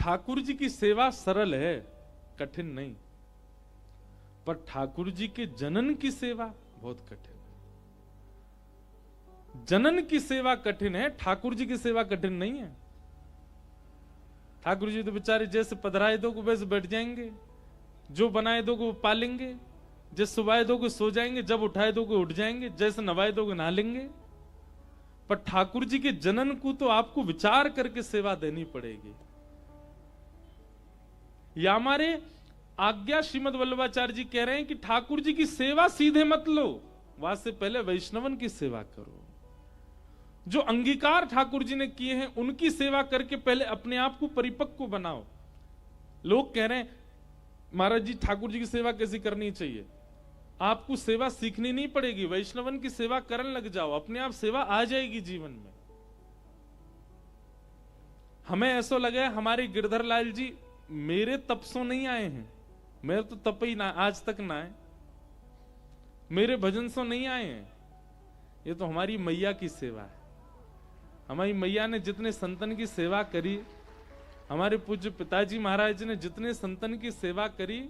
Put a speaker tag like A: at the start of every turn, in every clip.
A: ठाकुर जी की सेवा सरल है, कठिन नहीं, पर ठाकुर जी के जनन की सेवा बहुत कठिन है। जनन की सेवा कठिन है, ठाकुर जी की सेवा कठिन नहीं है। ठाकुर जी तो बेचारे जैसे पधराए दो को वैसे बैठ जाएंगे, जो बनाए दो को पालेंगे, जैसे सुबाए दो को सो जाएंगे, जब उठाए दो को उठ जाएंगे, जैसे नवाए दो को नहा लेंगे। पर ठाकुर जी के जनन को तो आपको विचार करके सेवा देनी पड़ेगी। या हमारे आज्ञा श्रीमद वल्लभाचार्य जी कह रहे हैं कि ठाकुर जी की सेवा सीधे मत लो, वहां से पहले वैष्णवन की सेवा करो। जो अंगीकार ठाकुर जी ने किए हैं उनकी सेवा करके पहले अपने आप को परिपक्व बनाओ। लोग कह रहे हैं महाराज जी ठाकुर जी की सेवा कैसी करनी चाहिए, आपको सेवा सीखनी नहीं पड़ेगी, वैष्णवन की सेवा करने लग जाओ, अपने आप सेवा आ जाएगी जीवन में। हमें ऐसा लगे हमारे गिरधर लाल जी मेरे तपसों नहीं आए हैं, मेरे तो तप ही ना आज तक ना है, मेरे भजन सो नहीं आए हैं, ये तो हमारी मैया की सेवा है। हमारी मैया ने जितने संतन की सेवा करी, हमारे पूज्य पिताजी महाराज ने जितने संतन की सेवा करी,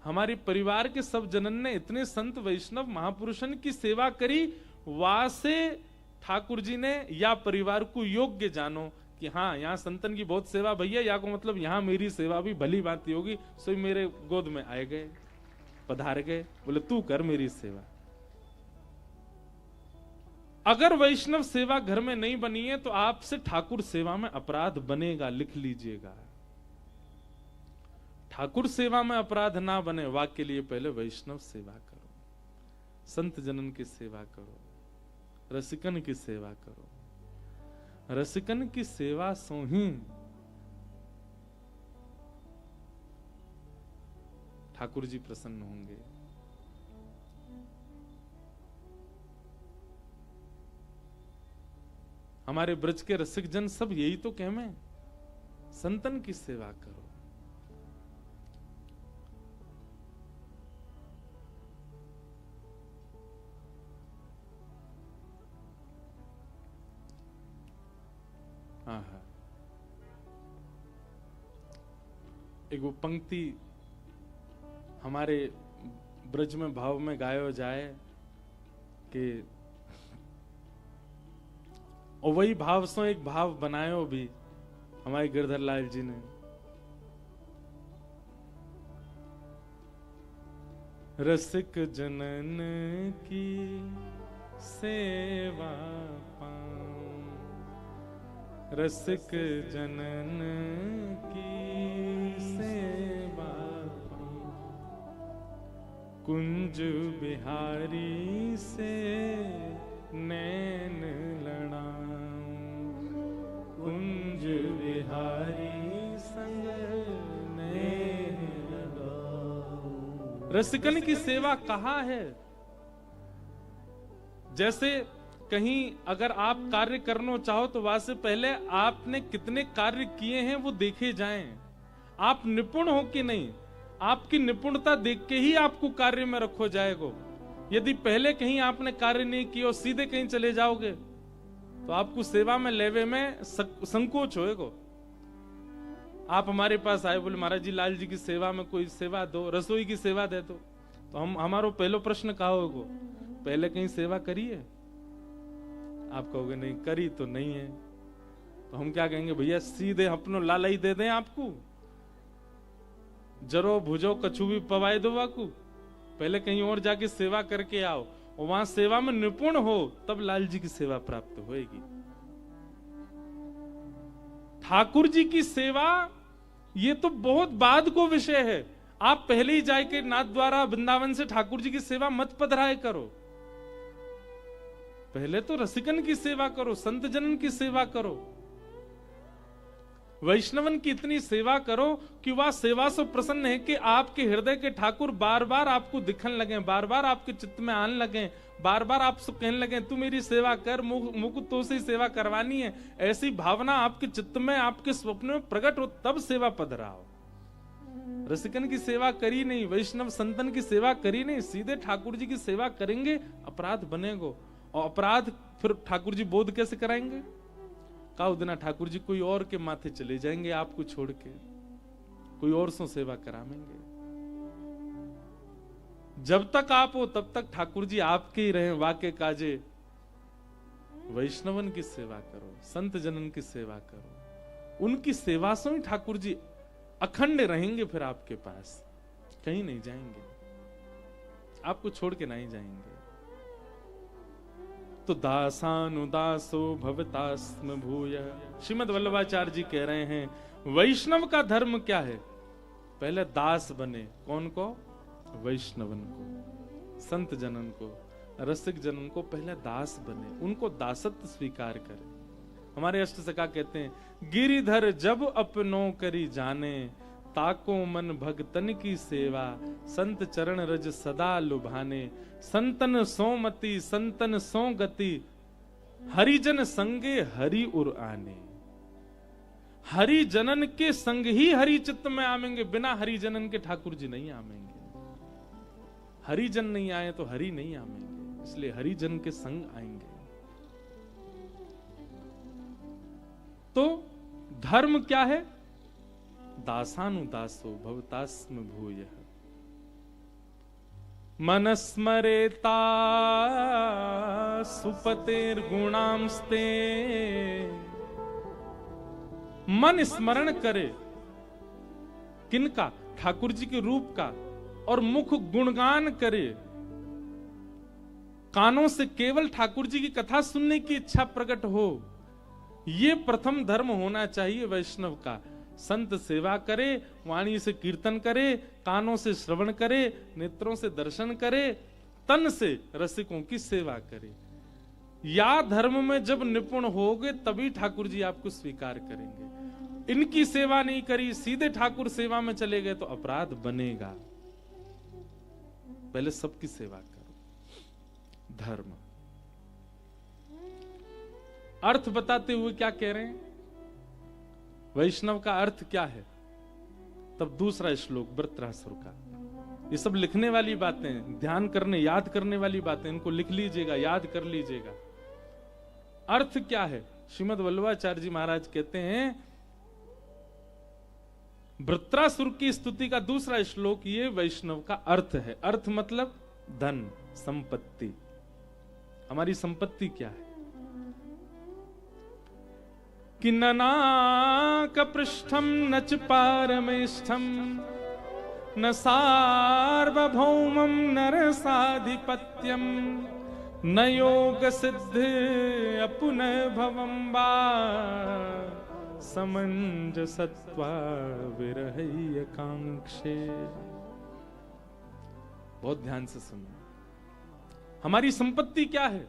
A: हमारे परिवार के सब जनन ने इतने संत वैष्णव महापुरुषन की सेवा करी, वहां से ठाकुर जी ने या परिवार को योग्य जानो कि हाँ यहाँ संतन की बहुत सेवा भैया, या को मतलब यहाँ मेरी सेवा भी भली भांति होगी। सो मेरे गोद में आए गए, पधार गए, बोले तू कर मेरी सेवा। अगर वैष्णव सेवा घर में नहीं बनी है तो आपसे ठाकुर सेवा में अपराध बनेगा, लिख लीजिएगा। ठाकुर सेवा में अपराध ना बने, वाक्य के लिए पहले वैष्णव सेवा करो, संत जनन की सेवा करो, रसिकन की सेवा करो। रसिकन की सेवा सो ही ठाकुर जी प्रसन्न होंगे। हमारे ब्रज के रसिक जन सब यही तो कहमे, संतन की सेवा करो। एक वो पंक्ति हमारे ब्रज में भाव में गायो जाए कि और वही भाव से एक भाव बनायो भी हमारे गिरधर लाल जी ने। रसिक जनन की सेवा पाऊं, रसिक जनन की सेवा पाऊं, कुंज बिहारी से नैन लड़ाऊं, कुंज बिहारी संग नैन लड़ाऊं। रसिकन की सेवा कहाँ है? जैसे कहीं अगर आप कार्य करना चाहो तो वहां से पहले आपने कितने कार्य किए हैं वो देखे जाएं। आप निपुण हो कि नहीं, आपकी निपुणता देख के ही आपको कार्य में रखो जाएगा। यदि पहले कहीं आपने कार्य नहीं किया और सीधे कहीं चले जाओगे तो आपको सेवा में लेवे में संकोच होएगा। आप हमारे पास आए, बोले महाराज जी लाल जी की सेवा में कोई सेवा दो, रसोई की सेवा दे दो, तो हम हमारा पहला प्रश्न कहा होगा, पहले कहीं सेवा करी है? आप कहोगे नहीं करी तो नहीं है। तो हम क्या कहेंगे, भैया सीधे अपनो लाला ही दे दें आपको, जरो भुजो कछु भी पवाए दो वाकू, पहले कहीं और जाके सेवा करके आओ और वहां सेवा में निपुण हो तब लाल जी की सेवा प्राप्त होएगी। ठाकुर जी की सेवा ये तो बहुत बाद को विषय है। आप पहले ही जाके नाथ द्वारा वृंदावन से ठाकुर जी की सेवा मत पधराए करो, पहले तो रसिकन की सेवा करो, संत जनन की सेवा करो, वैष्णवन की इतनी सेवा करो कि वह सेवा से प्रसन्न है कि आपके हृदय के ठाकुर बार बार आपको दिखने लगे, बार बार आपके चित्त में आने लगे, बार बार आपसे कहने लगे तू मेरी सेवा कर, मुझको तो से सेवा करवानी है। ऐसी भावना आपके चित्त में, आपके स्वप्न में प्रकट हो तब सेवा पधराओ। रसिकन की सेवा करी नहीं, वैष्णव संतन की सेवा करी नहीं, सीधे ठाकुर जी की सेवा करेंगे, अपराध बनेगा। और अपराध फिर ठाकुर जी बोध कैसे कराएंगे? काउ दिना ठाकुर जी कोई और के माथे चले जाएंगे आपको छोड़ के, कोई और सो सेवा करावेंगे। जब तक आप हो तब तक ठाकुर जी आपके ही रहे। वाके काजे वैष्णवन की सेवा करो, संत जनन की सेवा करो, उनकी सेवा से ही ठाकुर जी अखंड रहेंगे। फिर आपके पास कहीं नहीं जाएंगे, आपको छोड़ के नहीं जाएंगे। तो दासानुदासो भवतास्म भूय, श्रीमद वल्लभाचार्य जी कह रहे हैं वैष्णव का धर्म क्या है? पहले दास बने। कौन को? वैष्णवन को, संत जनन को, रसिक जनन को पहले दास बने, उनको दासत्व स्वीकार करें। हमारे अष्ट सखा कहते हैं गिरिधर जब अपनों करी जाने, ताको मन भगतन की सेवा, संत चरण रज सदा लुभाने, संतन सोमति संतन सो गति, हरिजन संगे हरि उर आने। हरि जनन के संग ही हरि चित्त में आवेंगे, बिना हरि जनन के ठाकुर जी नहीं आवेंगे। हरिजन नहीं आए तो हरि नहीं आवेंगे, इसलिए हरिजन के संग आएंगे। तो धर्म क्या है? दासानुदासो भवतास्म भूयः, मनस्मरेता सुपतेर्गुणांस्ते। मन स्मरण करे किनका? ठाकुर जी के रूप का, और मुख गुणगान करे। कानों से केवल ठाकुर जी की कथा सुनने की इच्छा प्रकट हो, ये प्रथम धर्म होना चाहिए वैष्णव का। संत सेवा करे, वाणी से कीर्तन करे, कानों से श्रवण करे, नेत्रों से दर्शन करे, तन से रसिकों की सेवा करे। या धर्म में जब निपुण होगे तभी ठाकुर जी आपको स्वीकार करेंगे। इनकी सेवा नहीं करी, सीधे ठाकुर सेवा में चले गए तो अपराध बनेगा। पहले सबकी सेवा करो। धर्म अर्थ बताते हुए क्या कह रहे हैं? वैष्णव का अर्थ क्या है? तब दूसरा श्लोक वृत्रासुर का। ये सब लिखने वाली बातें, ध्यान करने, याद करने वाली बातें, इनको लिख लीजिएगा, याद कर लीजिएगा। अर्थ क्या है? श्रीमद वल्लभाचार्य जी महाराज कहते हैं वृत्रासुर की स्तुति का दूसरा श्लोक ये वैष्णव का अर्थ है। अर्थ मतलब धन, संपत्ति। हमारी संपत्ति क्या है? कि ननाक पृष्ठम न च पारमेष्ठम, न सार्वभौमम नरसाधिपत्यम, न योग सिद्ध अपुन भवम वा, समंजसत्वा विरहय कांक्षे। बहुत ध्यान से सुनो। हमारी संपत्ति क्या है?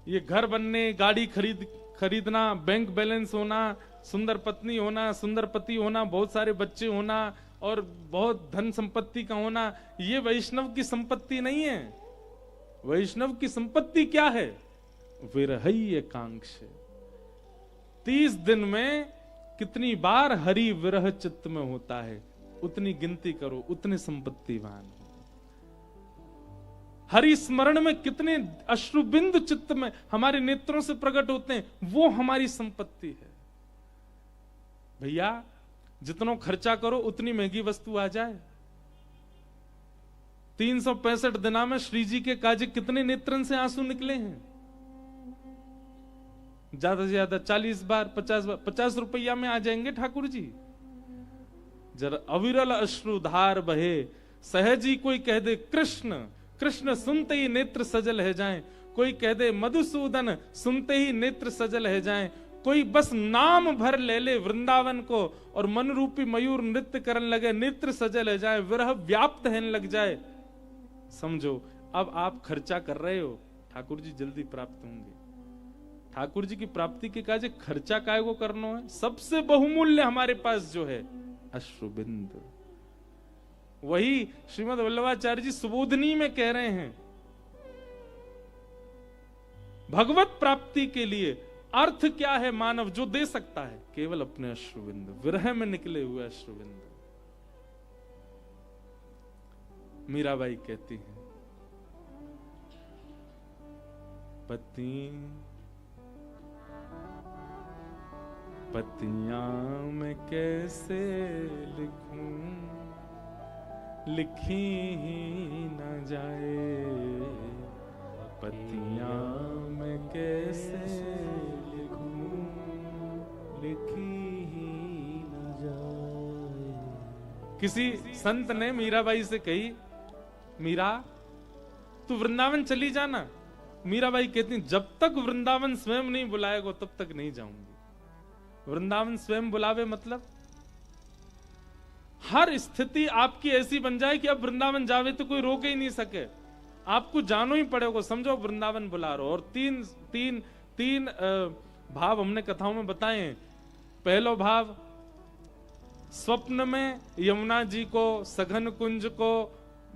A: ये घर बनने, गाड़ी खरीदना, बैंक बैलेंस होना, सुंदर पत्नी होना, सुंदर पति होना, बहुत सारे बच्चे होना और बहुत धन संपत्ति का होना, ये वैष्णव की संपत्ति नहीं है। वैष्णव की संपत्ति क्या है? विरहय कांक्ष। 30 दिन में कितनी बार हरि विरह चित्त में होता है, उतनी गिनती करो, उतने संपत्तिवान हो। हरि स्मरण में कितने अश्रुबिंदु चित्त में हमारे नेत्रों से प्रकट होते हैं, वो हमारी संपत्ति है। भैया जितना खर्चा करो उतनी महंगी वस्तु आ जाए। 365 दिना में श्री जी के काजे कितने नेत्रन से आंसू निकले हैं? ज्यादा से ज्यादा 40 बार, 50 बार, 50 रुपया में आ जाएंगे ठाकुर जी। जरा अविरल अश्रुधार बहे, सहजी कोई कह दे कृष्ण, कृष्ण सुनते ही नेत्र सजल है जाएं। कोई कह दे मधुसूदन, सुनते ही नेत्र सजल है जाएं। कोई बस नाम भर ले ले वृंदावन को और मन रूपी मयूर नृत्य करने लगे, नेत्र सजल है जाए, विरह व्याप्त है लग जाए। समझो अब आप खर्चा कर रहे हो, ठाकुर जी जल्दी प्राप्त होंगे। ठाकुर जी की प्राप्ति के काज खर्चा काय को करना है? सबसे बहुमूल्य हमारे पास जो है अश्रुबिंदु। वही श्रीमद वल्लभाचार्य जी सुबोधनी में कह रहे हैं, भगवत प्राप्ति के लिए अर्थ क्या है मानव जो दे सकता है? केवल अपने अश्रुबिंदु, विरह में निकले हुए अश्रुबिंदु। मीराबाई कहती हैं, पति पतियां मैं कैसे लिखूं, लिखी ही न जाए, पतियां मैं कैसे लिखूं, लिखी ही न जाए। किसी संत ने मीराबाई से कही, मीरा तू वृंदावन चली जाना। मीराबाई कहती, जब तक वृंदावन स्वयं नहीं बुलाएगा तब तक नहीं जाऊंगी। वृंदावन स्वयं बुलावे मतलब हर स्थिति आपकी ऐसी बन जाए कि अब वृंदावन जावे तो कोई रोक ही नहीं सके, आपको जानो ही पड़ेगा। समझो वृंदावन बुला रहा हो। और तीन भाव हमने कथाओं में बताए। पहलो भाव, स्वप्न में यमुना जी को, सघन कुंज को,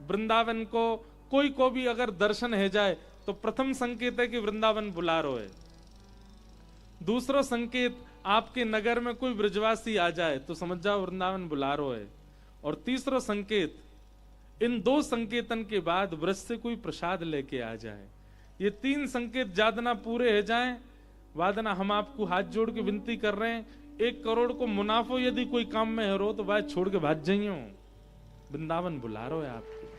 A: वृंदावन को, कोई को भी अगर दर्शन है जाए तो प्रथम संकेत है कि वृंदावन बुला रहा है। दूसरा संकेत, आपके नगर में कोई ब्रजवासी आ जाए तो समझ जाओ वृंदावन बुला रहा है। और तीसरा संकेत, इन दो संकेतन के बाद ब्रज से कोई प्रसाद लेके आ जाए। ये तीन संकेत जादना पूरे हो जाएं, वादना हम आपको हाथ जोड़ के विनती कर रहे हैं, 1 करोड़ को मुनाफो यदि कोई काम में है रो तो बात छोड़ के भाग जाइयो, वृंदावन बुला रहा है आपको।